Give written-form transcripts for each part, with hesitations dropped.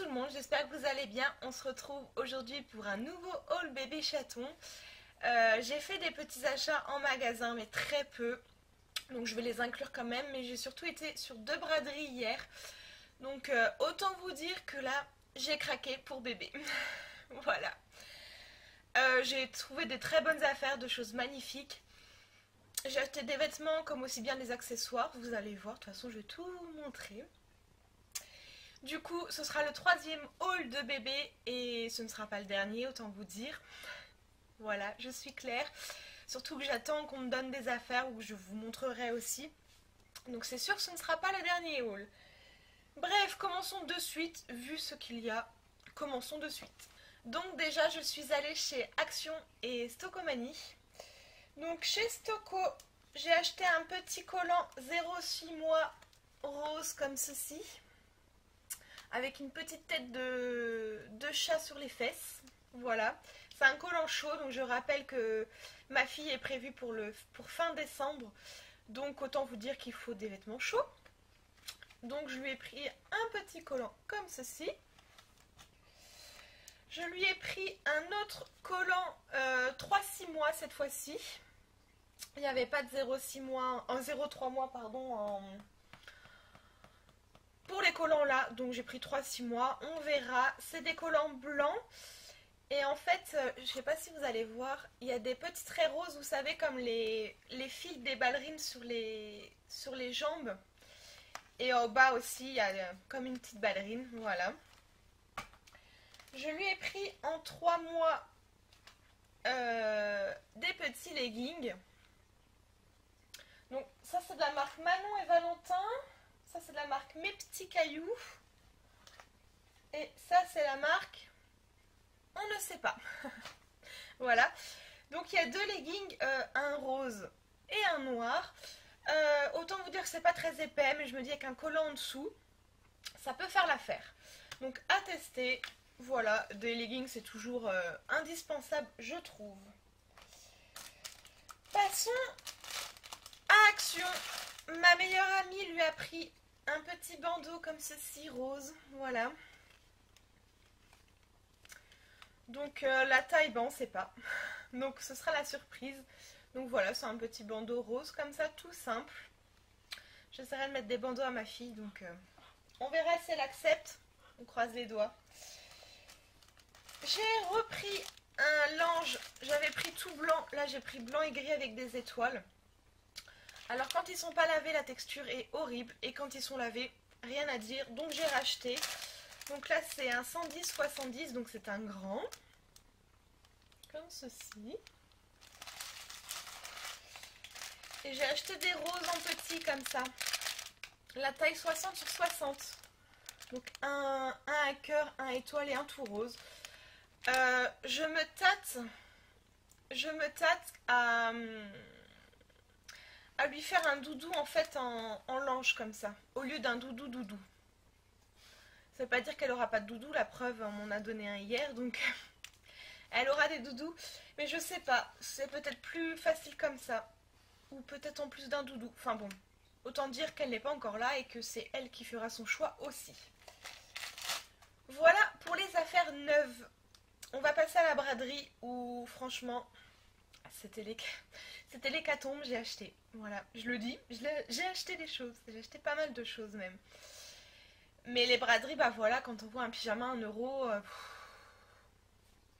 le monde, j'espère que vous allez bien. On se retrouve aujourd'hui pour un nouveau haul bébé chaton. J'ai fait des petits achats en magasin mais très peu, donc je vais les inclure quand même. Mais j'ai surtout été sur 2 braderies hier, donc autant vous dire que là j'ai craqué pour bébé. Voilà. J'ai trouvé des très bonnes affaires, de choses magnifiques. J'ai acheté des vêtements comme aussi bien des accessoires, vous allez voir, de toute façon je vais tout vous montrer. Du coup, ce sera le 3e haul de bébé et ce ne sera pas le dernier, autant vous dire. Voilà, je suis claire. Surtout que j'attends qu'on me donne des affaires où je vous montrerai aussi. Donc c'est sûr que ce ne sera pas le dernier haul. Bref, commençons de suite, vu ce qu'il y a. Commençons de suite. Donc déjà, je suis allée chez Action et Stocomanie. Donc chez Stoco, j'ai acheté un petit collant 0,6 mois rose comme ceci, avec une petite tête de chat sur les fesses. Voilà, c'est un collant chaud, donc je rappelle que ma fille est prévue pour fin décembre, donc autant vous dire qu'il faut des vêtements chauds. Donc je lui ai pris un petit collant comme ceci. Je lui ai pris un autre collant 3-6 mois cette fois-ci. Il n'y avait pas de 0,6 mois, en 0,3 mois pardon, pour les collants là, donc j'ai pris 3-6 mois, on verra. C'est des collants blancs et en fait, je sais pas si vous allez voir, il y a des petits traits roses, vous savez, comme les fils des ballerines sur les jambes. Et au bas aussi, il y a comme une petite ballerine, voilà. Je lui ai pris en 3 mois des petits leggings. Donc ça c'est de la marque Manon et Valentin. Ça c'est de la marque Mes Petits Cailloux. Et ça c'est la marque... on ne sait pas. Voilà. Donc il y a 2 leggings, un rose et un noir. Autant vous dire que c'est pas très épais, mais je me dis avec un collant en dessous, ça peut faire l'affaire. Donc à tester. Voilà, des leggings c'est toujours indispensable je trouve. Passons à Action. Ma meilleure amie lui a pris un petit bandeau comme ceci, rose, voilà. Donc la taille, ben on sait pas. Donc ce sera la surprise. Donc voilà, c'est un petit bandeau rose comme ça, tout simple. J'essaierai de mettre des bandeaux à ma fille, donc on verra si elle accepte. On croise les doigts. J'ai repris un linge, j'avais pris tout blanc, là j'ai pris blanc et gris avec des étoiles. Alors quand ils sont pas lavés, la texture est horrible, et quand ils sont lavés, rien à dire, donc j'ai racheté. Donc là c'est un 110-70, donc c'est un grand, comme ceci. Et j'ai acheté des roses en petit comme ça, la taille 60x60. Donc un à cœur, un étoile et un tout rose. Je me tâte à lui faire un doudou en fait en linge comme ça, au lieu d'un doudou. Ça veut pas dire qu'elle aura pas de doudou, la preuve on m'en a donné un hier, donc elle aura des doudous, mais je sais pas, c'est peut-être plus facile comme ça, ou peut-être en plus d'un doudou, enfin bon, autant dire qu'elle n'est pas encore là et que c'est elle qui fera son choix aussi. Voilà pour les affaires neuves. On va passer à la braderie où franchement c'était l'hécatombe, j'ai acheté. Voilà, je le dis, j'ai acheté des choses, j'ai acheté pas mal de choses même. Mais les braderies, bah voilà, quand on voit un pyjama à 1 euro,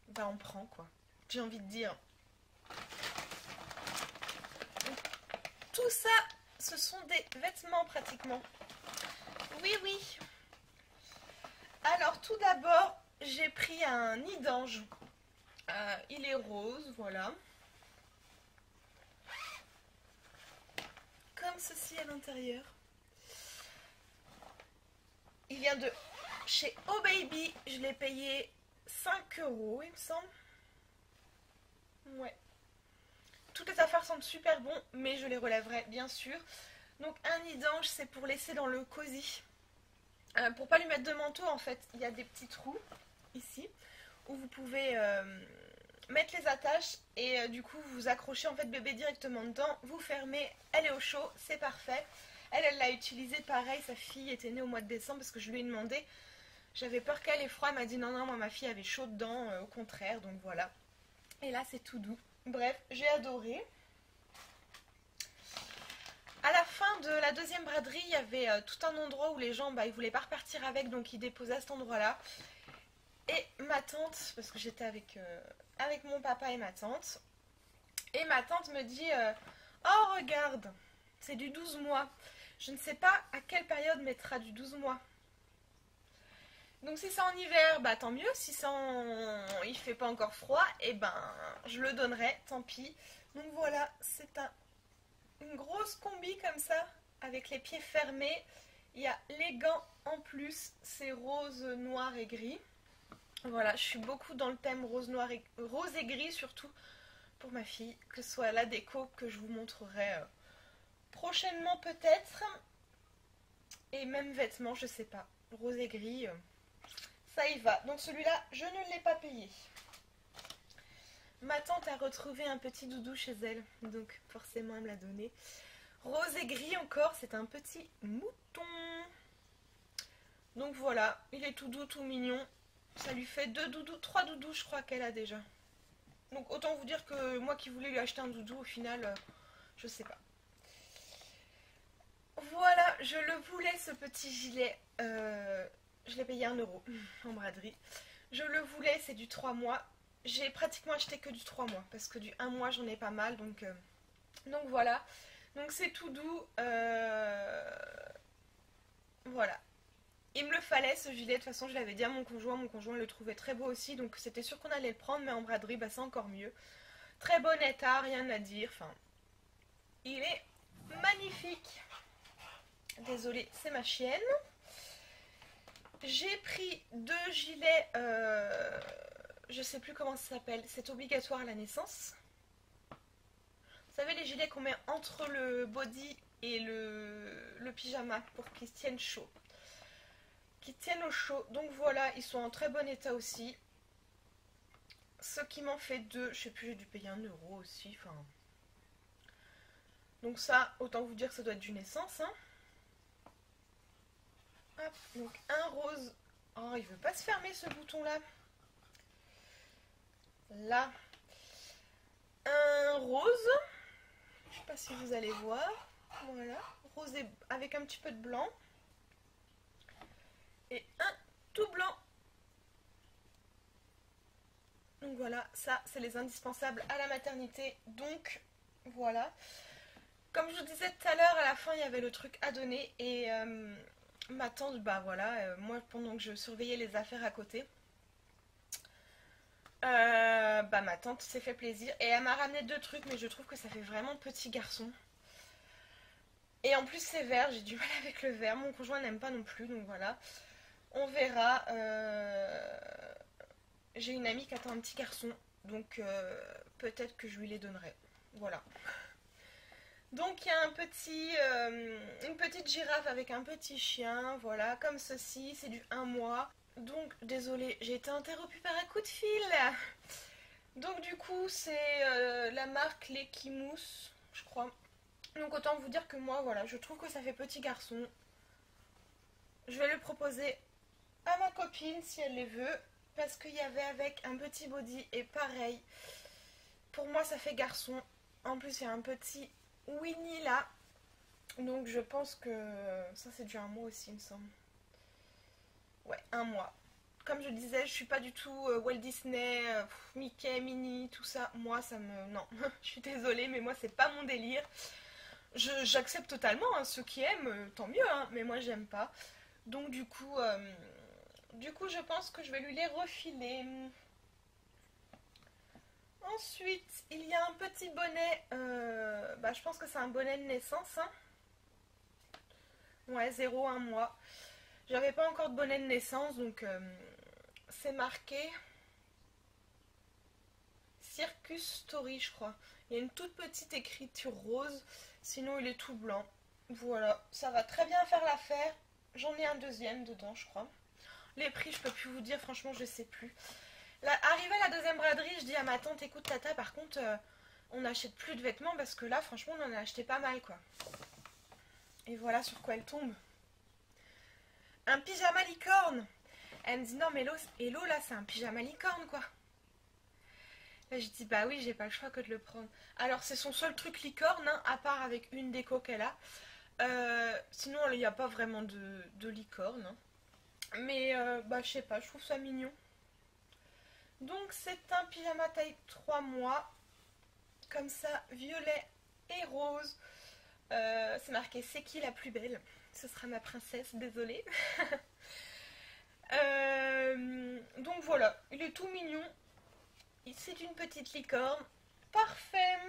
bah on prend quoi, j'ai envie de dire. Donc, tout ça, ce sont des vêtements pratiquement. Oui. Alors tout d'abord, j'ai pris un nid d'ange. Il est rose, voilà. Comme ceci à l'intérieur. Il vient de chez Oh Baby. Je l'ai payé 5 euros, il me semble. Ouais. Toutes les affaires sentent super bon, mais je les relèverai bien sûr. Donc un nid d'ange, c'est pour laisser dans le cosy. Pour pas lui mettre de manteau, en fait, il y a des petits trous ici où vous pouvez mettre les attaches et du coup vous accrochez en fait bébé directement dedans, vous fermez, elle est au chaud, c'est parfait. Elle l'a utilisé pareil, sa fille était née au mois de décembre parce que je lui ai demandé. J'avais peur qu'elle ait froid, elle m'a dit non, non, moi ma fille avait chaud dedans, au contraire, donc voilà. Et là c'est tout doux. Bref, j'ai adoré. À la fin de la deuxième braderie, il y avait tout un endroit où les gens, ils voulaient pas repartir avec, donc ils déposaient à cet endroit-là. Et ma tante, parce que j'étais avec mon papa et ma tante, me dit oh regarde, c'est du 12 mois. Je ne sais pas à quelle période mettra du 12 mois. Donc si c'est en hiver, tant mieux. Si c'est il fait pas encore froid, je le donnerai, tant pis. Donc voilà, c'est une grosse combi comme ça, avec les pieds fermés. Il y a les gants en plus, c'est rose, noir et gris. Voilà, je suis beaucoup dans le thème rose, noir et rose et gris, surtout pour ma fille, que ce soit la déco que je vous montrerai prochainement peut-être. Et même vêtements, je sais pas. Rose et gris, ça y va. Donc celui-là, je ne l'ai pas payé. Ma tante a retrouvé un petit doudou chez elle, donc forcément elle me l'a donné. Rose et gris encore, c'est un petit mouton. Donc voilà, il est tout doux, tout mignon. Ça lui fait 3 doudous je crois qu'elle a déjà. Donc autant vous dire que moi qui voulais lui acheter un doudou, au final, je sais pas. Voilà, je le voulais ce petit gilet. Je l'ai payé 1 euro en braderie. Je le voulais, c'est du 3 mois. J'ai pratiquement acheté que du 3 mois parce que du 1 mois j'en ai pas mal. Donc voilà. Donc c'est tout doux. Voilà. Il me le fallait ce gilet, de toute façon je l'avais dit à mon conjoint le trouvait très beau aussi, donc c'était sûr qu'on allait le prendre, mais en braderie c'est encore mieux. Très bon état, rien à dire, enfin, il est magnifique. Désolée, c'est ma chienne. J'ai pris 2 gilets, je sais plus comment ça s'appelle, c'est obligatoire à la naissance. Vous savez les gilets qu'on met entre le body et le pyjama pour qu'ils tiennent chaud. Qui tiennent au chaud. Donc voilà, ils sont en très bon état aussi. Ce qui m'en fait 2. Je sais plus, j'ai dû payer 1 euro aussi. Enfin. Donc ça, autant vous dire que ça doit être du naissance. Hein. Hop, donc un rose. Oh, il veut pas se fermer ce bouton là. Là. Un rose. Je sais pas si vous allez voir. Voilà. Rose avec un petit peu de blanc. Et un tout blanc. Donc voilà, ça c'est les indispensables à la maternité. Donc voilà. Comme je vous disais tout à l'heure, à la fin il y avait le truc à donner. Et ma tante, moi pendant que je surveillais les affaires à côté, ma tante s'est fait plaisir. Et elle m'a ramené 2 trucs, mais je trouve que ça fait vraiment petit garçon. Et en plus c'est vert, j'ai du mal avec le vert. Mon conjoint n'aime pas non plus, donc voilà. On verra. J'ai une amie qui attend un petit garçon, donc peut-être que je lui les donnerai. Voilà. Donc il y a une petite girafe avec un petit chien, voilà, comme ceci, c'est du 1 mois. Donc, désolée, j'ai été interrompue par un coup de fil. Donc du coup, c'est la marque L'Equimousse, je crois. Donc autant vous dire que moi, voilà, je trouve que ça fait petit garçon. Je vais le proposer à ma copine si elle les veut. Parce qu'il y avait avec un petit body et pareil. Pour moi, ça fait garçon. En plus, il y a un petit Winnie là. Donc je pense que ça c'est du 1 mois aussi, il me semble. Ouais, 1 mois. Comme je disais, je suis pas du tout Walt Disney, Mickey, Minnie, tout ça. Moi, ça me... Non, je suis désolée, mais moi, c'est pas mon délire. J'accepte totalement, hein, ceux qui aiment, tant mieux, hein, mais moi, j'aime pas. Donc, du coup, je pense que je vais lui les refiler. Ensuite, il y a un petit bonnet. Je pense que c'est un bonnet de naissance. Hein. Ouais, 0-1 mois. J'avais pas encore de bonnet de naissance, donc c'est marqué Circus Story, je crois. Il y a une toute petite écriture rose, sinon il est tout blanc. Voilà, ça va très bien faire l'affaire. J'en ai un deuxième dedans, je crois. Les prix, je peux plus vous dire, franchement, je sais plus. Là, arrivé à la deuxième braderie, je dis à ma tante, écoute tata, par contre, on n'achète plus de vêtements parce que là, franchement, on en a acheté pas mal, quoi. Et voilà sur quoi elle tombe. Un pyjama licorne. Elle me dit non mais Hello là c'est un pyjama licorne quoi. Là je dis bah oui j'ai pas le choix que de le prendre. Alors c'est son seul truc licorne hein, à part avec une déco qu'elle a. Sinon il n'y a pas vraiment de licorne. Hein. Mais bah je sais pas, je trouve ça mignon. Donc c'est un pyjama taille 3 mois. Comme ça, violet et rose. C'est marqué c'est qui la plus belle. Ce sera ma princesse, désolée. Donc voilà, il est tout mignon. C'est une petite licorne. Parfait.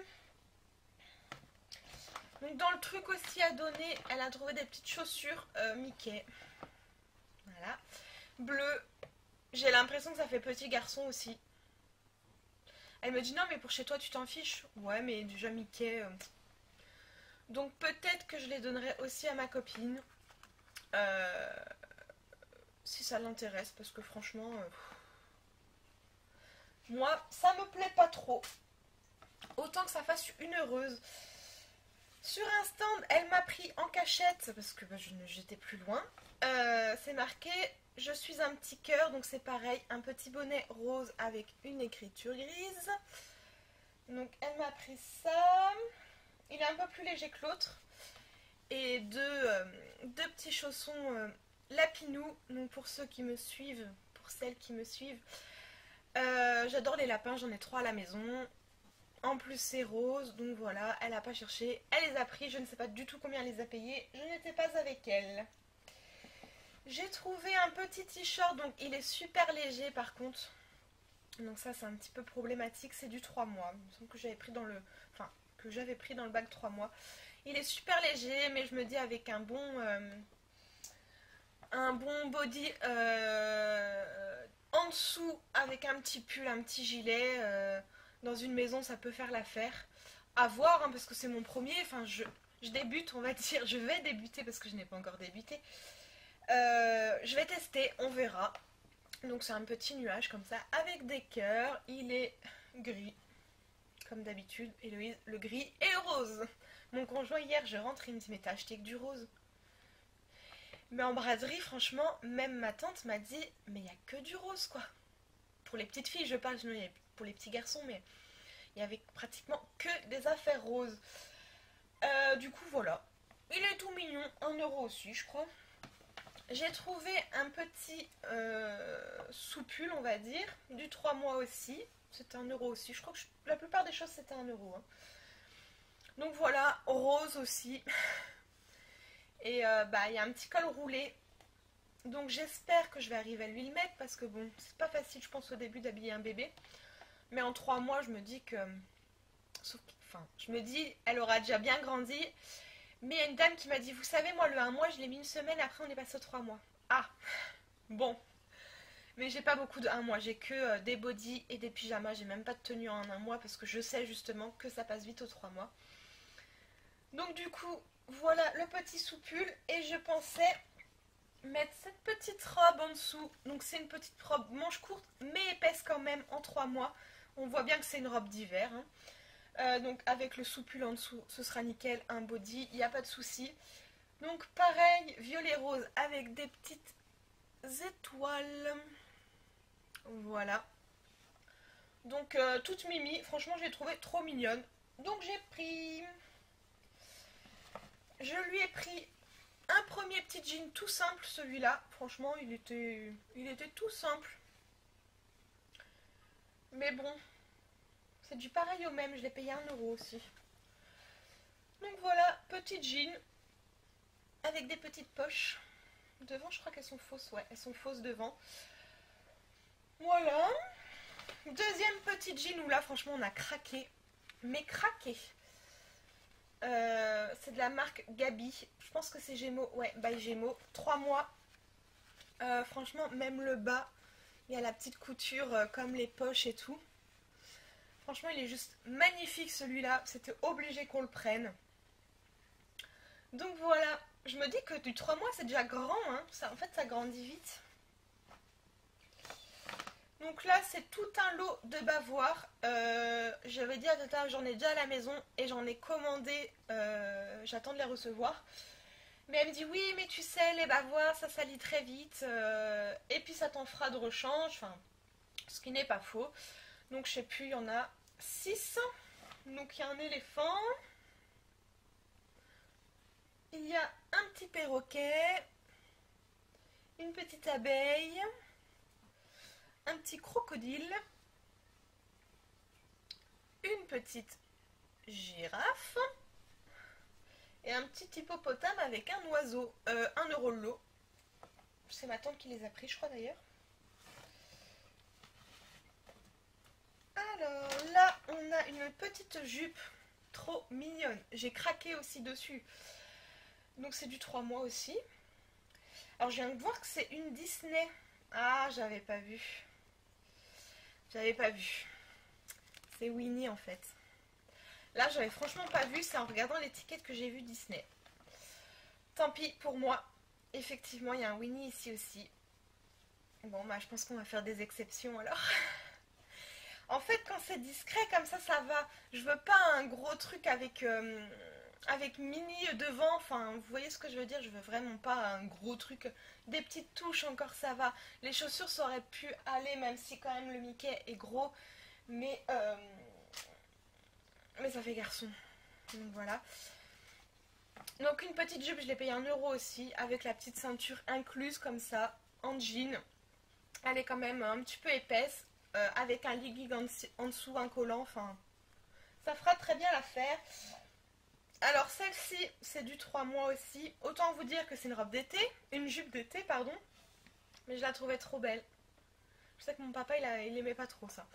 Donc dans le truc aussi à donner, elle a trouvé des petites chaussures Mickey. Voilà. Bleu. J'ai l'impression que ça fait petit garçon aussi. Elle me dit non mais pour chez toi tu t'en fiches. Ouais mais déjà Mickey. Donc peut-être que je les donnerai aussi à ma copine. Si ça l'intéresse parce que franchement... moi ça me plaît pas trop. Autant que ça fasse une heureuse. Sur un stand elle m'a pris en cachette parce que bah, j'étais plus loin. C'est marqué je suis un petit cœur, donc c'est pareil, un petit bonnet rose avec une écriture grise. Donc elle m'a pris ça. Il est un peu plus léger que l'autre. Et deux petits chaussons Lapinou. Donc pour ceux qui me suivent, pour celles qui me suivent, j'adore les lapins, j'en ai 3 à la maison. En plus c'est rose, donc voilà, elle n'a pas cherché, elle les a pris, je ne sais pas du tout combien elle les a payés, je n'étais pas avec elle. J'ai trouvé un petit t-shirt, donc il est super léger par contre. Donc ça c'est un petit peu problématique, c'est du 3 mois. Il me semble que j'avais pris dans le... Enfin, que j'avais pris dans le bac 3 mois. Il est super léger, mais je me dis avec un bon body en dessous, avec un petit pull, un petit gilet, dans une maison ça peut faire l'affaire. À voir, hein, parce que c'est mon premier, enfin je débute on va dire, je vais débuter parce que je n'ai pas encore débuté. Je vais tester, on verra. Donc c'est un petit nuage comme ça avec des cœurs. Il est gris comme d'habitude. Héloïse, le gris et le rose. Mon conjoint hier je rentre, il me dit mais t'as acheté que du rose. Mais en braderie franchement même ma tante m'a dit mais il n'y a que du rose quoi. Pour les petites filles je parle, sinon il y a pour les petits garçons mais il y avait pratiquement que des affaires roses. Du coup voilà. Il est tout mignon, 1€ aussi je crois. J'ai trouvé un petit soupule, on va dire, du 3 mois aussi. C'était 1€ aussi. Je crois que la plupart des choses c'était 1€. Hein. Donc voilà, rose aussi. Et bah il y a un petit col roulé. Donc j'espère que je vais arriver à lui le mettre parce que bon, c'est pas facile je pense au début d'habiller un bébé. Mais en 3 mois je me dis que... Enfin, je me dis, elle aura déjà bien grandi. Mais il y a une dame qui m'a dit, vous savez, moi, le 1 mois, je l'ai mis une semaine, après on est passé aux 3 mois. Ah, bon. Mais j'ai pas beaucoup de 1 mois, j'ai que des bodys et des pyjamas, j'ai même pas de tenue en 1 mois parce que je sais justement que ça passe vite aux 3 mois. Donc du coup, voilà le petit soupule et je pensais mettre cette petite robe en dessous. Donc c'est une petite robe manche courte mais épaisse quand même en 3 mois. On voit bien que c'est une robe d'hiver, hein. Donc avec le soupule en dessous, ce sera nickel, un body, il n'y a pas de souci. Donc pareil, violet rose avec des petites étoiles. Voilà. Donc toute mimi, franchement j'ai trouvé trop mignonne. Donc j'ai pris... Je lui ai pris un premier petit jean tout simple, celui-là. Franchement il était tout simple. Mais bon... C'est du pareil au même, je l'ai payé 1€ aussi. Donc voilà, petit jean avec des petites poches. Devant, je crois qu'elles sont fausses, ouais, elles sont fausses devant. Voilà. Deuxième petit jean où là, franchement, on a craqué. Mais craqué. C'est de la marque Gabi. Je pense que c'est Gémeaux. Ouais, by Gémeaux. 3 mois. Franchement, même le bas, il y a la petite couture comme les poches et tout. Franchement, il est juste magnifique celui-là. C'était obligé qu'on le prenne. Donc voilà. Je me dis que du 3 mois, c'est déjà grand. Hein. Ça, en fait, ça grandit vite. Donc là, c'est tout un lot de bavoirs. J'avais dit à Tata, j'en ai déjà à la maison et j'en ai commandé. J'attends de les recevoir. Mais elle me dit oui, mais tu sais, les bavoirs, ça salit très vite. Et puis ça t'en fera de rechange. Enfin, ce qui n'est pas faux. Donc je sais plus, il y en a 6. Donc il y a un éléphant. Il y a un petit perroquet. Une petite abeille. Un petit crocodile. Une petite girafe. Et un petit hippopotame avec un oiseau. 1 € le lot. C'est ma tante qui les a pris, je crois d'ailleurs. Alors là, on a une petite jupe trop mignonne. J'ai craqué aussi dessus. Donc c'est du 3 mois aussi. Alors je viens de voir que c'est une Disney. Ah, j'avais pas vu. J'avais pas vu. C'est Winnie en fait. Là, j'avais franchement pas vu. C'est en regardant l'étiquette que j'ai vu Disney. Tant pis pour moi. Effectivement, il y a un Winnie ici aussi. Bon, bah je pense qu'on va faire des exceptions alors. En fait, quand c'est discret comme ça va. Je veux pas un gros truc avec Minnie devant. Enfin, vous voyez ce que je veux dire? Je veux vraiment pas un gros truc. Des petites touches encore, ça va. Les chaussures, ça aurait pu aller, même si quand même le Mickey est gros. Mais ça fait garçon. Donc voilà. Donc une petite jupe, je l'ai payé 1 € aussi. Avec la petite ceinture incluse comme ça. En jean. Elle est quand même un petit peu épaisse. Avec un legging en dessous, un collant, enfin, ça fera très bien l'affaire. Alors celle-ci, c'est du 3 mois aussi. Autant vous dire que c'est une robe d'été, une jupe d'été, pardon. Mais je la trouvais trop belle. Je sais que mon papa, il aimait pas trop ça.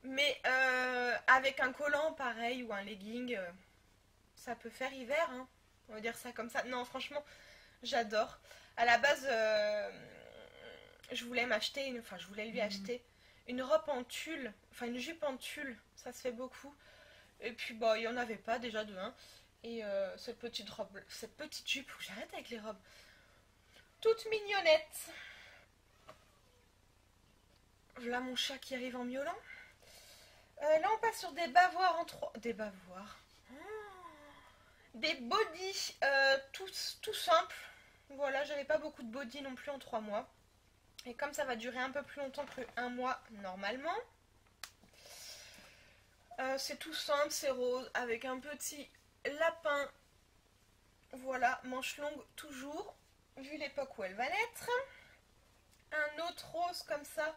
Mais avec un collant pareil ou un legging, ça peut faire hiver, hein. On va dire ça comme ça. Non, franchement, j'adore. À la base, je voulais m'acheter, enfin je voulais lui acheter une robe en tulle, enfin une jupe en tulle, ça se fait beaucoup. Et puis bah il n'y en avait pas déjà de un. Et cette petite robe, cette petite jupe, j'arrête avec les robes. Toute mignonnette. Voilà mon chat qui arrive en miaulant. Là on passe sur des bavoirs en 3. Des bavoirs. Des bodys tout simples. Voilà, j'avais pas beaucoup de body non plus en 3 mois. Et comme ça va durer un peu plus longtemps que 1 mois normalement. C'est tout simple, c'est rose avec un petit lapin. Voilà, manche longue toujours, vu l'époque où elle va naître. Un autre rose comme ça,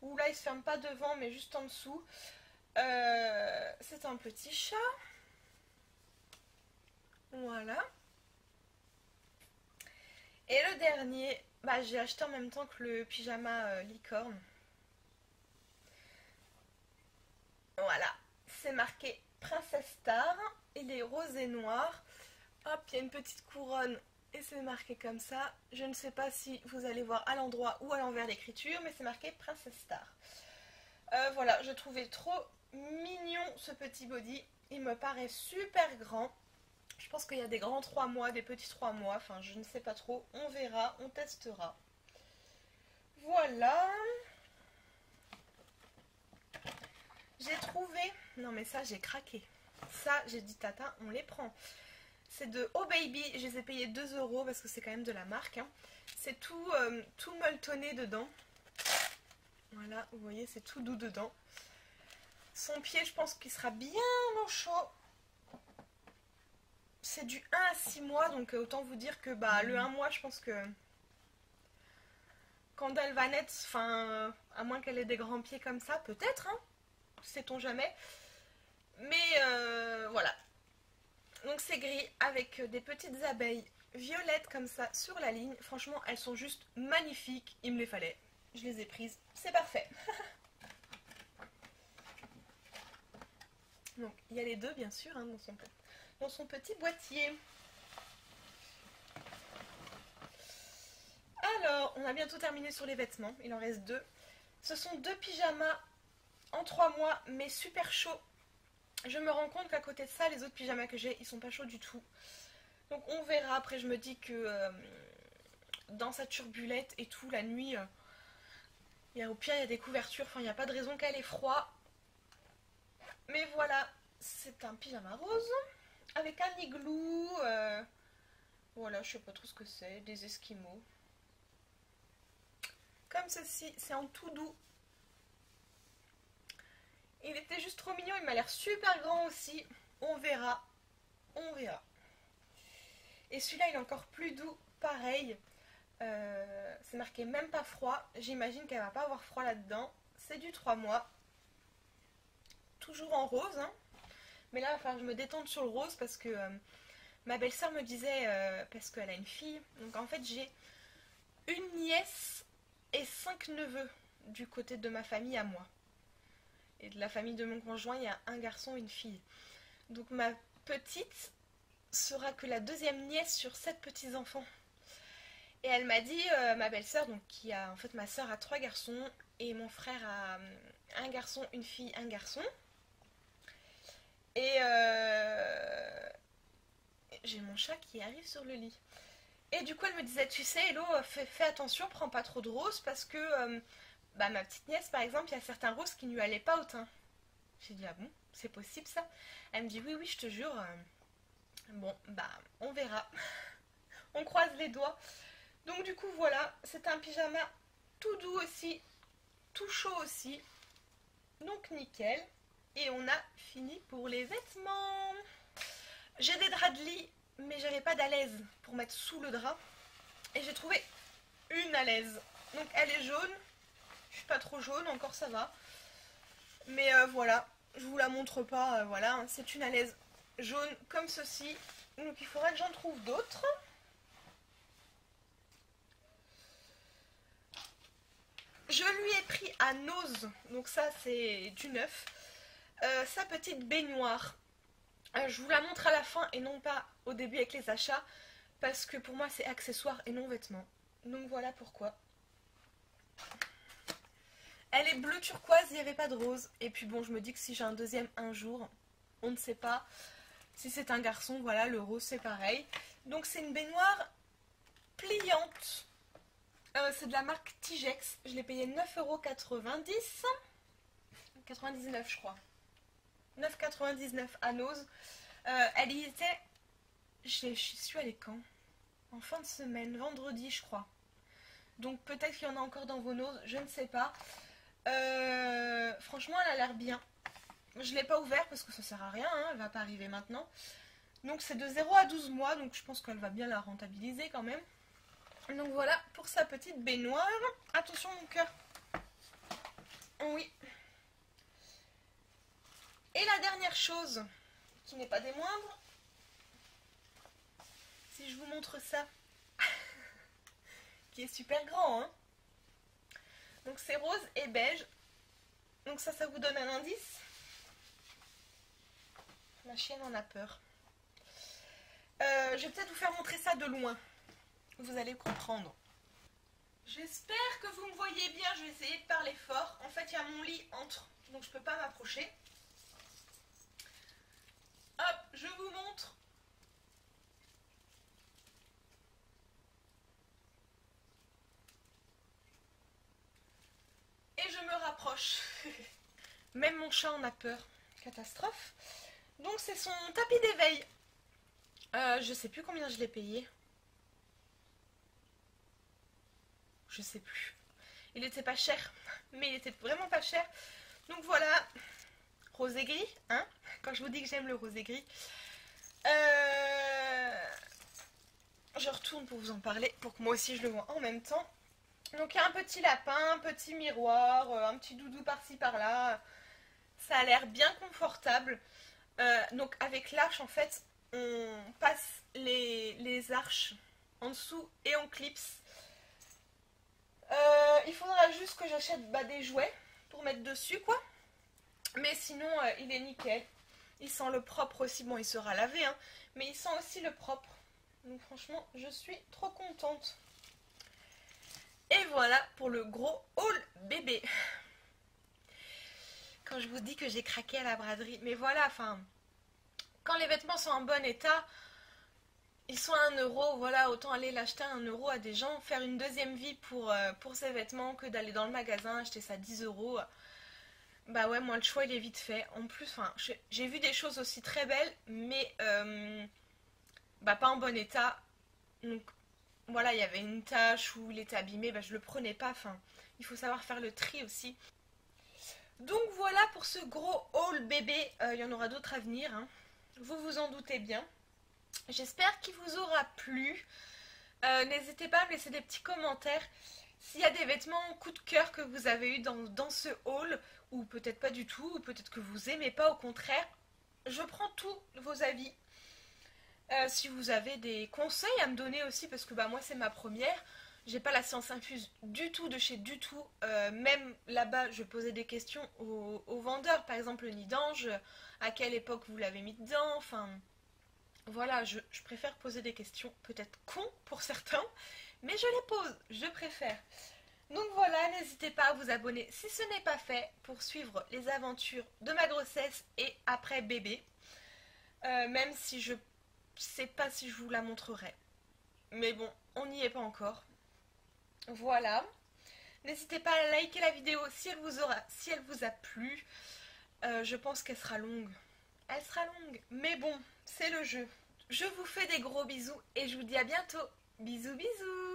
où là il se ferme pas devant mais juste en dessous. C'est un petit chat. Voilà. Et le dernier, bah, j'ai acheté en même temps que le pyjama licorne. Voilà, c'est marqué Princesse Star. Il est rose et noir. Hop, il y a une petite couronne et c'est marqué comme ça. Je ne sais pas si vous allez voir à l'endroit ou à l'envers l'écriture, mais c'est marqué Princesse Star. Voilà, je trouvais trop mignon ce petit body. Il me paraît super grand. Je pense qu'il y a des grands 3 mois, des petits 3 mois. Enfin, je ne sais pas trop. On verra, on testera. Voilà. J'ai trouvé... Non mais ça, j'ai craqué. Ça, j'ai dit tata, on les prend. C'est de Oh Baby. Je les ai payés 2 € parce que c'est quand même de la marque. Hein. C'est tout molletonné dedans. Voilà, vous voyez, c'est tout doux dedans. Son pied, je pense qu'il sera bien au chaud. C'est du 1 à 6 mois, donc autant vous dire que bah, le 1 mois, je pense que quand elle va naître, enfin, à moins qu'elle ait des grands pieds comme ça, peut-être, hein, sait-on jamais. Mais voilà. Donc c'est gris avec des petites abeilles violettes comme ça sur la ligne. Franchement, elles sont juste magnifiques. Il me les fallait. Je les ai prises. C'est parfait. Donc il y a les deux bien sûr hein, dans son petit boîtier. Alors, on a bientôt terminé sur les vêtements. Il en reste 2. Ce sont 2 pyjamas en 3 mois, mais super chauds. Je me rends compte qu'à côté de ça, les autres pyjamas que j'ai, ils sont pas chauds du tout. Donc on verra. Après, je me dis que dans sa turbulette et tout, la nuit, au pire, il y a des couvertures. Enfin, il n'y a pas de raison qu'elle ait froid. Mais voilà, c'est un pyjama rose avec un igloo. Voilà, je sais pas trop ce que c'est, des esquimaux. Comme ceci, c'est en tout doux. Il était juste trop mignon, il m'a l'air super grand aussi. On verra, on verra. Et celui-là, il est encore plus doux, pareil. C'est marqué même pas froid. J'imagine qu'elle va pas avoir froid là-dedans. C'est du 3 mois. Toujours en rose, hein. Mais là, il va falloir que je me détende sur le rose parce que ma belle-sœur me disait, parce qu'elle a une fille, donc en fait j'ai une nièce et 5 neveux du côté de ma famille à moi. Et de la famille de mon conjoint, il y a un garçon et une fille. Donc ma petite sera que la deuxième nièce sur 7 petits-enfants. Et elle m'a dit, ma belle-sœur, donc qui a, en fait ma sœur a 3 garçons et mon frère a un garçon, une fille, un garçon. Et j'ai mon chat qui arrive sur le lit. Et du coup elle me disait, tu sais Hello, fais attention, prends pas trop de roses parce que ma petite nièce par exemple, il y a certains roses qui ne lui allaient pas au teint. J'ai dit ah bon, c'est possible ça? Elle me dit oui je te jure. Bon on verra. On croise les doigts. Donc du coup voilà, c'est un pyjama tout doux aussi, tout chaud aussi. Donc nickel. Et on a fini pour les vêtements. J'ai des draps de lit, mais j'avais pas d'alaise pour mettre sous le drap. Et j'ai trouvé une alaise. Donc elle est jaune. Je suis pas trop jaune, encore ça va. Mais voilà, je vous la montre pas. Voilà, hein. C'est une alaise jaune comme ceci. Donc il faudra que j'en trouve d'autres. Je lui ai pris à Nose, donc ça c'est du neuf, sa petite baignoire. Je vous la montre à la fin et non pas au début avec les achats, parce que pour moi c'est accessoire et non vêtement. Donc voilà pourquoi. Elle est bleu turquoise, il n'y avait pas de rose. Et puis bon, je me dis que si j'ai un deuxième un jour, on ne sait pas. Si c'est un garçon, voilà, le rose c'est pareil. Donc c'est une baignoire pliante. C'est de la marque Tigex. Je l'ai payé 9,90 €. 99 je crois. 9,99 € à Nose. Elle y était... Je suis allée quand? En fin de semaine, vendredi je crois. Donc peut-être qu'il y en a encore dans vos Noses, je ne sais pas. Franchement elle a l'air bien. Je ne l'ai pas ouvert parce que ça sert à rien, hein, elle va pas arriver maintenant. Donc c'est de 0 à 12 mois, donc je pense qu'elle va bien la rentabiliser quand même. Donc voilà pour sa petite baignoire. Attention mon cœur. Oui. Et la dernière chose, qui n'est pas des moindres, si je vous montre ça, qui est super grand, hein. Donc c'est rose et beige. Donc ça vous donne un indice. Ma chienne en a peur. Je vais peut-être vous faire montrer ça de loin. Vous allez comprendre. J'espère que vous me voyez bien. Je vais essayer de parler fort. En fait, il y a mon lit entre, donc je ne peux pas m'approcher. Hop, je vous montre. Et je me rapproche. Même mon chat en a peur. Catastrophe. Donc c'est son tapis d'éveil. Je sais plus combien je l'ai payé. Je sais plus. Il était pas cher. Mais il était vraiment pas cher. Donc voilà. Rose et gris. Hein, quand je vous dis que j'aime le rose et gris. Je retourne pour vous en parler. Pour que moi aussi je le vois en même temps. Donc il y a un petit lapin, un petit miroir, un petit doudou par-ci par-là. Ça a l'air bien confortable. Donc avec l'arche en fait, on passe les arches en dessous et on clipse. Il faudra juste que j'achète des jouets pour mettre dessus quoi. Mais sinon il est nickel. Il sent le propre aussi. Bon il sera lavé hein, mais il sent aussi le propre. Donc franchement je suis trop contente. Et voilà pour le gros haul bébé. Quand je vous dis que j'ai craqué à la braderie. Mais voilà, enfin, quand les vêtements sont en bon état, ils sont à 1 €, voilà, autant aller l'acheter à 1 € à des gens, faire une deuxième vie pour ces vêtements que d'aller dans le magasin acheter ça 10 €. Bah ouais, moi le choix il est vite fait. En plus, enfin, j'ai vu des choses aussi très belles, mais pas en bon état. Donc voilà, il y avait une tache où il était abîmé, bah, je le prenais pas. Enfin, il faut savoir faire le tri aussi. Donc voilà pour ce gros haul bébé. Il y en aura d'autres à venir, hein. Vous vous en doutez bien. J'espère qu'il vous aura plu. N'hésitez pas à me laisser des petits commentaires s'il y a des vêtements coup de cœur que vous avez eu dans ce haul, ou peut-être pas du tout, ou peut-être que vous aimez pas, au contraire. Je prends tous vos avis. Si vous avez des conseils à me donner aussi, parce que bah, moi c'est ma première, j'ai pas la science infuse du tout de chez du tout. Même là-bas, je posais des questions aux vendeurs, par exemple le nid d'ange, à quelle époque vous l'avez mis dedans, enfin voilà, je préfère poser des questions, peut-être cons pour certains, mais je les pose, je préfère. Donc voilà, n'hésitez pas à vous abonner si ce n'est pas fait pour suivre les aventures de ma grossesse et après bébé. Même si je sais pas si je vous la montrerai. Mais bon, on n'y est pas encore. Voilà. N'hésitez pas à liker la vidéo si elle vous a plu. Je pense qu'elle sera longue. Elle sera longue. Mais bon, c'est le jeu. Je vous fais des gros bisous et je vous dis à bientôt. Bisous bisous.